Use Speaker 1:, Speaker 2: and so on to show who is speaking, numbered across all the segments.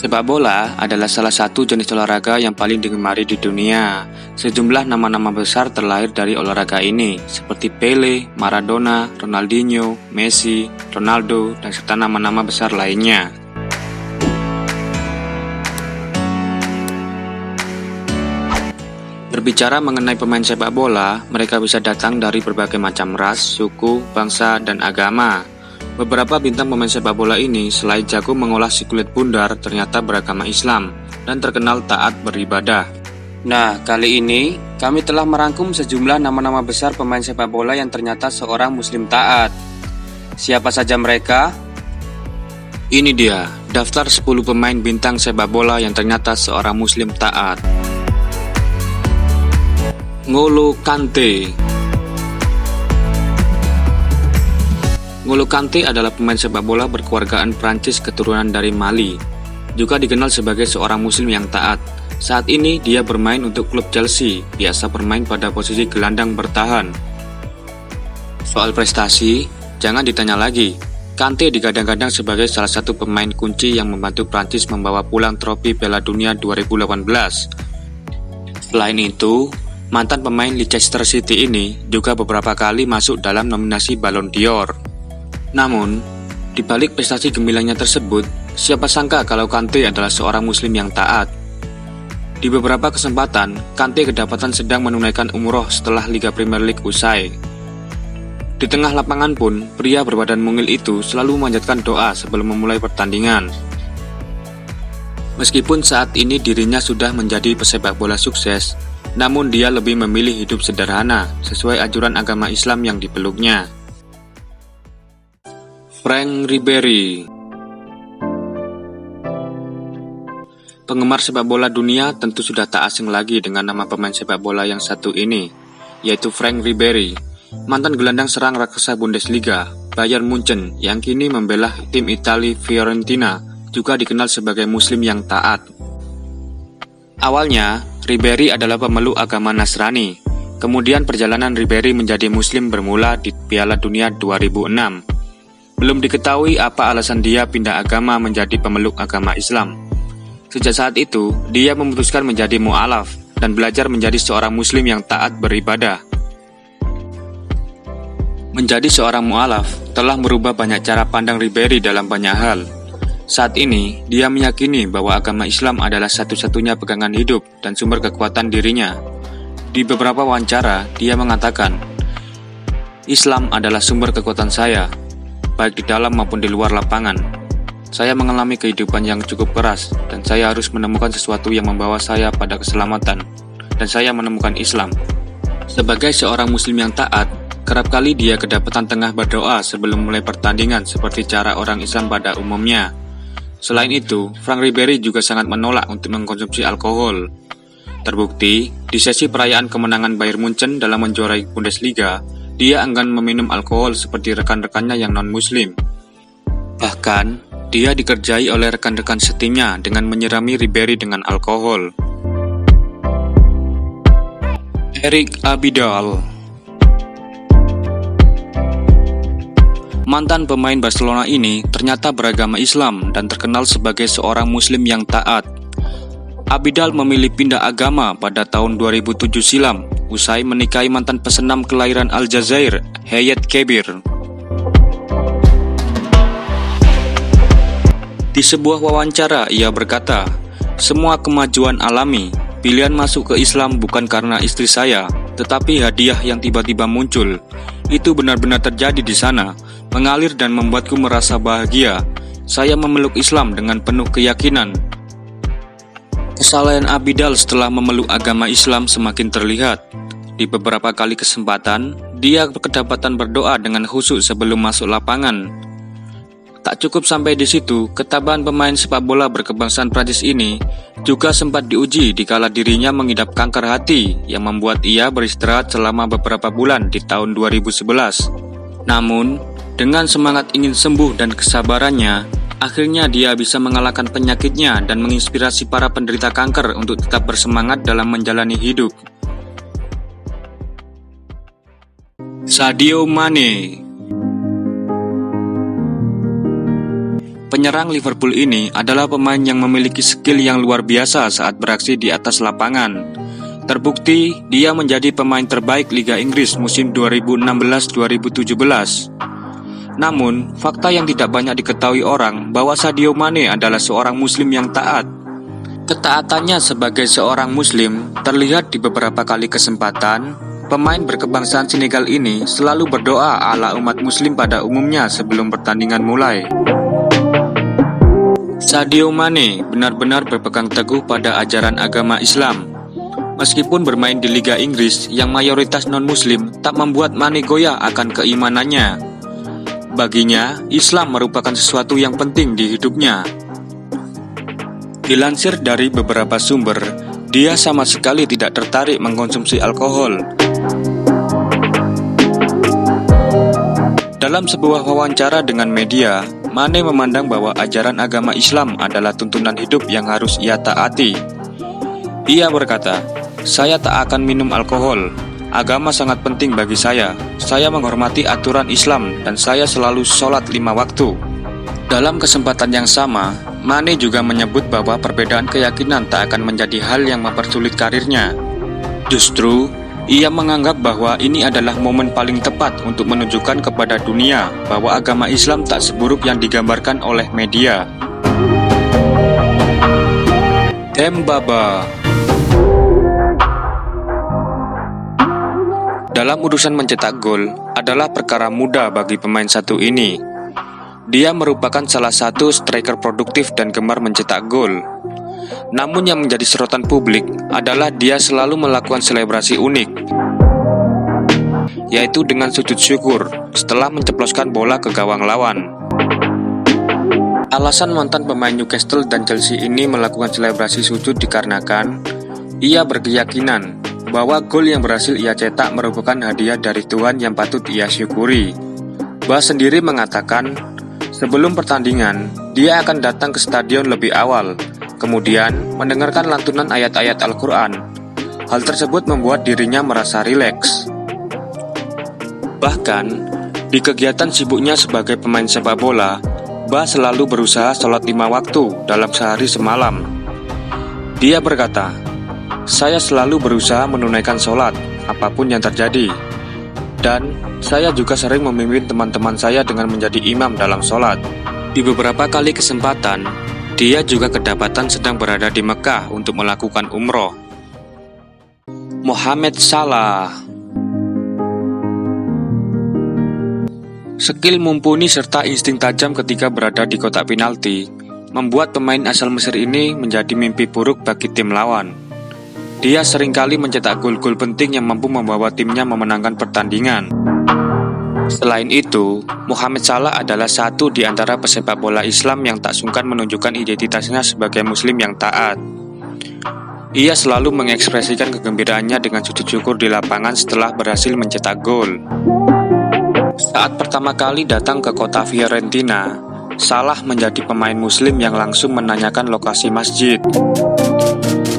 Speaker 1: Sepak bola adalah salah satu jenis olahraga yang paling digemari di dunia. Sejumlah nama-nama besar terlahir dari olahraga ini, seperti Pele, Maradona, Ronaldinho, Messi, Ronaldo, dan serta nama-nama besar lainnya. Berbicara mengenai pemain sepak bola, mereka bisa datang dari berbagai macam ras, suku, bangsa, dan agama. Beberapa bintang pemain sepak bola ini selain jago mengolah si kulit bundar, ternyata beragama Islam dan terkenal taat beribadah. Nah, kali ini kami telah merangkum sejumlah nama-nama besar pemain sepak bola yang ternyata seorang muslim taat. Siapa saja mereka? Ini dia, daftar 10 pemain bintang sepak bola yang ternyata seorang muslim taat. N'Golo Kante. N'Golo Kante adalah pemain sepak bola berkewargaan Prancis keturunan dari Mali. Juga dikenal sebagai seorang muslim yang taat. Saat ini dia bermain untuk klub Chelsea, biasa bermain pada posisi gelandang bertahan. Soal prestasi, jangan ditanya lagi. Kante digadang-gadang sebagai salah satu pemain kunci yang membantu Prancis membawa pulang trofi Piala Dunia 2018. Selain itu, mantan pemain Leicester City ini juga beberapa kali masuk dalam nominasi Ballon d'Or. Namun, di balik prestasi gemilangnya tersebut, siapa sangka kalau Kante adalah seorang muslim yang taat. Di beberapa kesempatan, Kante kedapatan sedang menunaikan umroh setelah Liga Premier League usai. Di tengah lapangan pun, pria berbadan mungil itu selalu memanjatkan doa sebelum memulai pertandingan. Meskipun saat ini dirinya sudah menjadi pesepak bola sukses, namun dia lebih memilih hidup sederhana sesuai ajaran agama Islam yang dipeluknya. Franck Ribéry. Penggemar sepak bola dunia tentu sudah tak asing lagi dengan nama pemain sepak bola yang satu ini, yaitu Franck Ribéry, mantan gelandang serang raksasa Bundesliga, Bayern Munchen yang kini membela tim Italia Fiorentina, juga dikenal sebagai muslim yang taat. Awalnya, Ribéry adalah pemeluk agama Nasrani. Kemudian perjalanan Ribéry menjadi muslim bermula di Piala Dunia 2006. Belum diketahui apa alasan dia pindah agama menjadi pemeluk agama Islam. Sejak saat itu, dia memutuskan menjadi mu'alaf dan belajar menjadi seorang muslim yang taat beribadah. Menjadi seorang mu'alaf telah merubah banyak cara pandang Ribéry dalam banyak hal. Saat ini, dia meyakini bahwa agama Islam adalah satu-satunya pegangan hidup dan sumber kekuatan dirinya. Di beberapa wawancara, dia mengatakan, "Islam adalah sumber kekuatan saya, baik di dalam maupun di luar lapangan. Saya mengalami kehidupan yang cukup keras, dan saya harus menemukan sesuatu yang membawa saya pada keselamatan, dan saya menemukan Islam." Sebagai seorang muslim yang taat, kerap kali dia kedapatan tengah berdoa sebelum mulai pertandingan seperti cara orang Islam pada umumnya. Selain itu, Franck Ribéry juga sangat menolak untuk mengkonsumsi alkohol. Terbukti, di sesi perayaan kemenangan Bayern Munchen dalam menjuarai Bundesliga, dia enggan meminum alkohol seperti rekan-rekannya yang non-muslim. Bahkan, dia dikerjai oleh rekan-rekan setimnya dengan menyirami Ribéry dengan alkohol. Eric Abidal. Mantan pemain Barcelona ini ternyata beragama Islam dan terkenal sebagai seorang muslim yang taat. Abidal memilih pindah agama pada tahun 2007 silam, usai menikahi mantan pesenam kelahiran Aljazair, Hayat Kebir. Di sebuah wawancara, ia berkata, "Semua kemajuan alami, pilihan masuk ke Islam bukan karena istri saya, tetapi hadiah yang tiba-tiba muncul. Itu benar-benar terjadi di sana, mengalir dan membuatku merasa bahagia. Saya memeluk Islam dengan penuh keyakinan." Kesalahan Abidal setelah memeluk agama Islam semakin terlihat. Di beberapa kali kesempatan, dia kedapatan berdoa dengan khusyuk sebelum masuk lapangan. Tak cukup sampai di situ, ketabahan pemain sepak bola berkebangsaan Prancis ini juga sempat diuji dikala dirinya mengidap kanker hati yang membuat ia beristirahat selama beberapa bulan di tahun 2011. Namun, dengan semangat ingin sembuh dan kesabarannya, akhirnya dia bisa mengalahkan penyakitnya dan menginspirasi para penderita kanker untuk tetap bersemangat dalam menjalani hidup. Sadio Mane. Penyerang Liverpool ini adalah pemain yang memiliki skill yang luar biasa saat beraksi di atas lapangan. Terbukti, dia menjadi pemain terbaik Liga Inggris musim 2016-2017. Namun, fakta yang tidak banyak diketahui orang bahwa Sadio Mane adalah seorang muslim yang taat. Ketaatannya sebagai seorang muslim terlihat di beberapa kali kesempatan. Pemain berkebangsaan Senegal ini selalu berdoa ala umat muslim pada umumnya sebelum pertandingan mulai. Sadio Mane benar-benar berpegang teguh pada ajaran agama Islam. Meskipun bermain di Liga Inggris yang mayoritas non-muslim tak membuat Mane goyah akan keimanannya. Baginya, Islam merupakan sesuatu yang penting di hidupnya. Dilansir dari beberapa sumber, dia sama sekali tidak tertarik mengkonsumsi alkohol. Dalam sebuah wawancara dengan media, Mane memandang bahwa ajaran agama Islam adalah tuntunan hidup yang harus ia taati. Ia berkata, "Saya tak akan minum alkohol. Agama sangat penting bagi saya. Saya menghormati aturan Islam dan saya selalu sholat 5 waktu." Dalam kesempatan yang sama, Mane juga menyebut bahwa perbedaan keyakinan tak akan menjadi hal yang mempersulit karirnya. Justru, ia menganggap bahwa ini adalah momen paling tepat untuk menunjukkan kepada dunia bahwa agama Islam tak seburuk yang digambarkan oleh media. Dembaba. Dalam urusan mencetak gol adalah perkara mudah bagi pemain satu ini. Dia merupakan salah satu striker produktif dan gemar mencetak gol. Namun yang menjadi sorotan publik adalah dia selalu melakukan selebrasi unik, yaitu dengan sujud syukur setelah menceploskan bola ke gawang lawan. Alasan mantan pemain Newcastle dan Chelsea ini melakukan selebrasi sujud dikarenakan ia berkeyakinan bahwa gol yang berhasil ia cetak merupakan hadiah dari Tuhan yang patut ia syukuri. Bah sendiri mengatakan, sebelum pertandingan, dia akan datang ke stadion lebih awal, kemudian mendengarkan lantunan ayat-ayat Al-Quran. Hal tersebut membuat dirinya merasa rileks. Bahkan, di kegiatan sibuknya sebagai pemain sepak bola, Bah selalu berusaha sholat 5 waktu dalam sehari semalam. Dia berkata, "Saya selalu berusaha menunaikan sholat, apapun yang terjadi. Dan saya juga sering memimpin teman-teman saya dengan menjadi imam dalam sholat." Di beberapa kali kesempatan, dia juga kedapatan sedang berada di Mekah untuk melakukan umroh. Mohamed Salah. Skill mumpuni serta insting tajam ketika berada di kotak penalti membuat pemain asal Mesir ini menjadi mimpi buruk bagi tim lawan. Dia seringkali mencetak gol-gol penting yang mampu membawa timnya memenangkan pertandingan. Selain itu, Mohamed Salah adalah satu di antara pesepak bola Islam yang tak sungkan menunjukkan identitasnya sebagai muslim yang taat. Ia selalu mengekspresikan kegembiraannya dengan sujud syukur di lapangan setelah berhasil mencetak gol. Saat pertama kali datang ke kota Fiorentina, Salah menjadi pemain muslim yang langsung menanyakan lokasi masjid.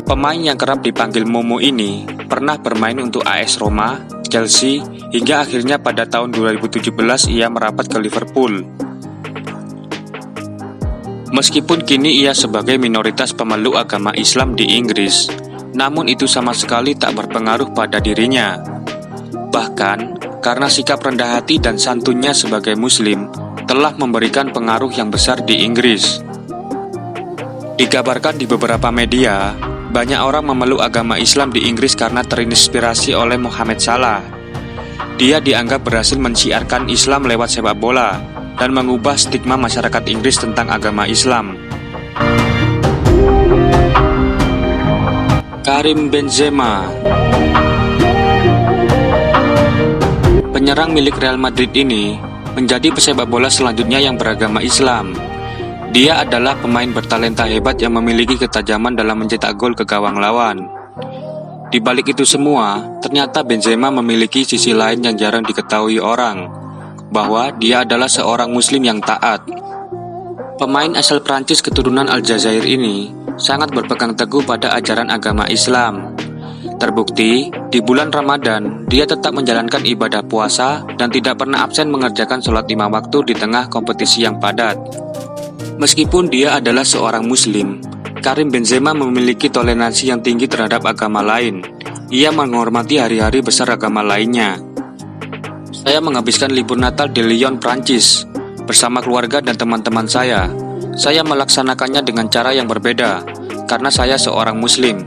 Speaker 1: Pemain yang kerap dipanggil Momo ini pernah bermain untuk AS Roma, Chelsea, hingga akhirnya pada tahun 2017 ia merapat ke Liverpool. Meskipun kini ia sebagai minoritas pemeluk agama Islam di Inggris, namun itu sama sekali tak berpengaruh pada dirinya. Bahkan, karena sikap rendah hati dan santunnya sebagai muslim, telah memberikan pengaruh yang besar di Inggris. Dikabarkan di beberapa media, banyak orang memeluk agama Islam di Inggris karena terinspirasi oleh Mohamed Salah. Dia dianggap berhasil mensiarkan Islam lewat sepak bola dan mengubah stigma masyarakat Inggris tentang agama Islam. Karim Benzema. Penyerang milik Real Madrid ini menjadi pesepak bola selanjutnya yang beragama Islam. Dia adalah pemain bertalenta hebat yang memiliki ketajaman dalam mencetak gol ke gawang lawan. Di balik itu semua, ternyata Benzema memiliki sisi lain yang jarang diketahui orang, bahwa dia adalah seorang muslim yang taat. Pemain asal Prancis keturunan Aljazair ini sangat berpegang teguh pada ajaran agama Islam. Terbukti, di bulan Ramadan, dia tetap menjalankan ibadah puasa dan tidak pernah absen mengerjakan sholat 5 waktu di tengah kompetisi yang padat. Meskipun dia adalah seorang muslim, Karim Benzema memiliki toleransi yang tinggi terhadap agama lain. Ia menghormati hari-hari besar agama lainnya. Saya menghabiskan libur Natal di Lyon, Prancis bersama keluarga dan teman-teman saya. Saya melaksanakannya dengan cara yang berbeda karena saya seorang muslim.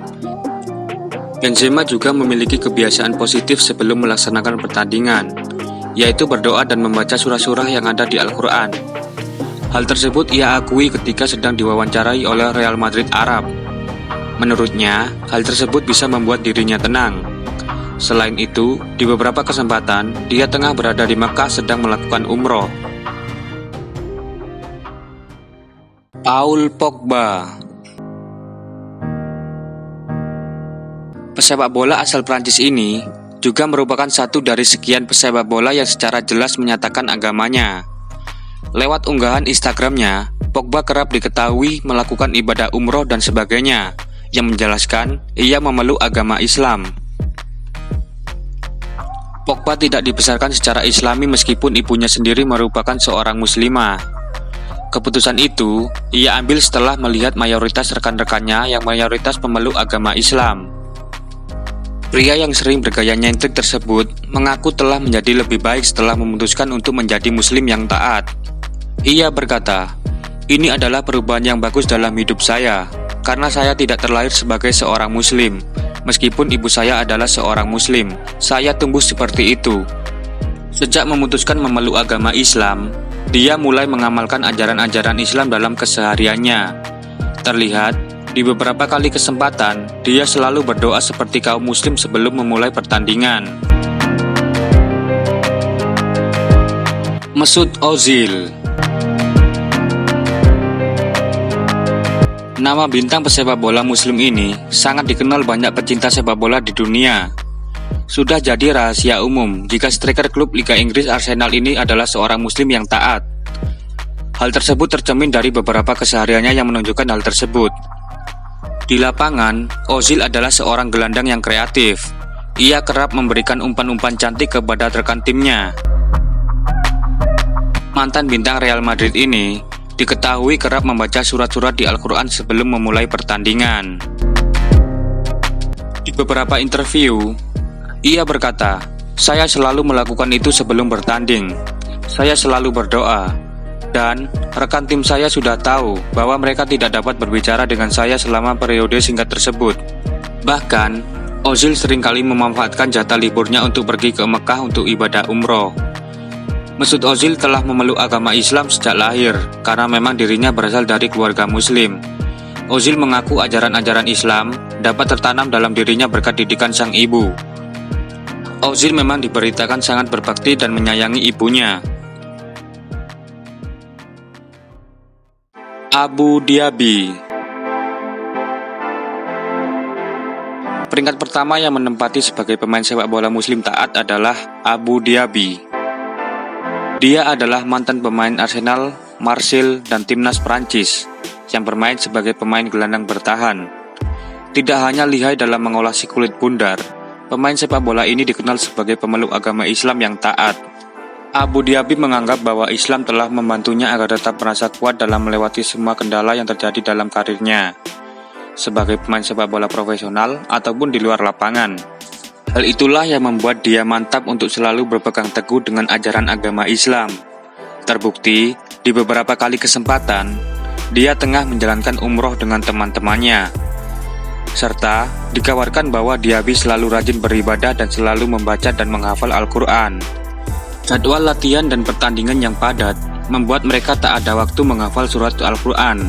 Speaker 1: Benzema juga memiliki kebiasaan positif sebelum melaksanakan pertandingan, yaitu berdoa dan membaca surah-surah yang ada di Al-Quran. Hal tersebut ia akui ketika sedang diwawancarai oleh Real Madrid Arab. Menurutnya, hal tersebut bisa membuat dirinya tenang. Selain itu, di beberapa kesempatan, dia tengah berada di Mekah sedang melakukan umroh. Paul Pogba, pesepak bola asal Prancis ini juga merupakan satu dari sekian pesepak bola yang secara jelas menyatakan agamanya. Lewat unggahan Instagramnya, Pogba kerap diketahui melakukan ibadah umroh dan sebagainya, yang menjelaskan ia memeluk agama Islam. Pogba tidak dibesarkan secara Islami meskipun ibunya sendiri merupakan seorang muslimah. Keputusan itu ia ambil setelah melihat mayoritas rekan-rekannya yang mayoritas pemeluk agama Islam. Pria yang sering bergaya nyentrik tersebut mengaku telah menjadi lebih baik setelah memutuskan untuk menjadi muslim yang taat. Ia berkata, "Ini adalah perubahan yang bagus dalam hidup saya, karena saya tidak terlahir sebagai seorang muslim. Meskipun ibu saya adalah seorang muslim, saya tumbuh seperti itu." Sejak memutuskan memeluk agama Islam, dia mulai mengamalkan ajaran-ajaran Islam dalam kesehariannya. Terlihat, di beberapa kali kesempatan, dia selalu berdoa seperti kaum muslim sebelum memulai pertandingan. Mesut Ozil. Nama bintang pesepak bola muslim ini sangat dikenal banyak pecinta sepak bola di dunia. Sudah jadi rahasia umum jika striker klub Liga Inggris Arsenal ini adalah seorang muslim yang taat. Hal tersebut tercermin dari beberapa kesehariannya yang menunjukkan hal tersebut. Di lapangan, Ozil adalah seorang gelandang yang kreatif. Ia kerap memberikan umpan-umpan cantik kepada rekan timnya. Mantan bintang Real Madrid ini diketahui kerap membaca surat-surat di Al-Quran sebelum memulai pertandingan. Di beberapa interview, ia berkata, "Saya selalu melakukan itu sebelum bertanding. Saya selalu berdoa. Dan rekan tim saya sudah tahu bahwa mereka tidak dapat berbicara dengan saya selama periode singkat tersebut." Bahkan, Ozil seringkali memanfaatkan jatah liburnya untuk pergi ke Mekah untuk ibadah umroh. Mesut Ozil telah memeluk agama Islam sejak lahir karena memang dirinya berasal dari keluarga muslim. Ozil mengaku ajaran-ajaran Islam dapat tertanam dalam dirinya berkat didikan sang ibu. Ozil memang diberitakan sangat berbakti dan menyayangi ibunya. Abu Dhabi. Peringkat pertama yang menempati sebagai pemain sepak bola muslim taat adalah Abu Dhabi. Dia adalah mantan pemain Arsenal, Marseille, dan timnas Prancis yang bermain sebagai pemain gelandang bertahan. Tidak hanya lihai dalam mengolah si kulit bundar, pemain sepak bola ini dikenal sebagai pemeluk agama Islam yang taat. Abu Dhabi menganggap bahwa Islam telah membantunya agar tetap merasa kuat dalam melewati semua kendala yang terjadi dalam karirnya sebagai pemain sepak bola profesional ataupun di luar lapangan. Hal itulah yang membuat dia mantap untuk selalu berpegang teguh dengan ajaran agama Islam. Terbukti, di beberapa kali kesempatan, dia tengah menjalankan umroh dengan teman-temannya. Serta, dikabarkan bahwa Dhabi selalu rajin beribadah dan selalu membaca dan menghafal Al-Quran. Jadwal latihan dan pertandingan yang padat membuat mereka tak ada waktu menghafal surat Al-Quran.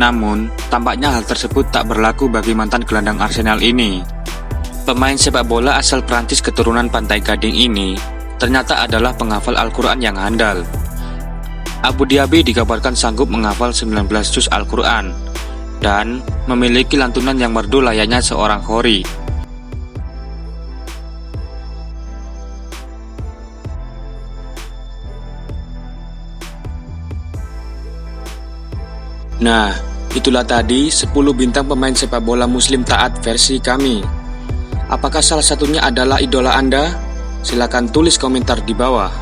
Speaker 1: Namun, tampaknya hal tersebut tak berlaku bagi mantan gelandang Arsenal ini. Pemain sepak bola asal Prancis keturunan Pantai Gading ini ternyata adalah penghafal Al-Quran yang handal. Abu Dhabi dikabarkan sanggup menghafal 19 juz Al-Quran dan memiliki lantunan yang merdu layaknya seorang qori. Nah, itulah tadi 10 bintang pemain sepak bola muslim taat versi kami. Apakah salah satunya adalah idola Anda? Silakan tulis komentar di bawah.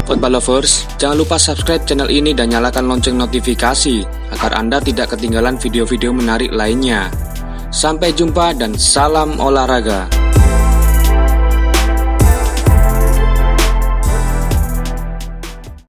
Speaker 1: Football lovers, jangan lupa subscribe channel ini dan nyalakan lonceng notifikasi agar Anda tidak ketinggalan video-video menarik lainnya. Sampai jumpa dan salam olahraga.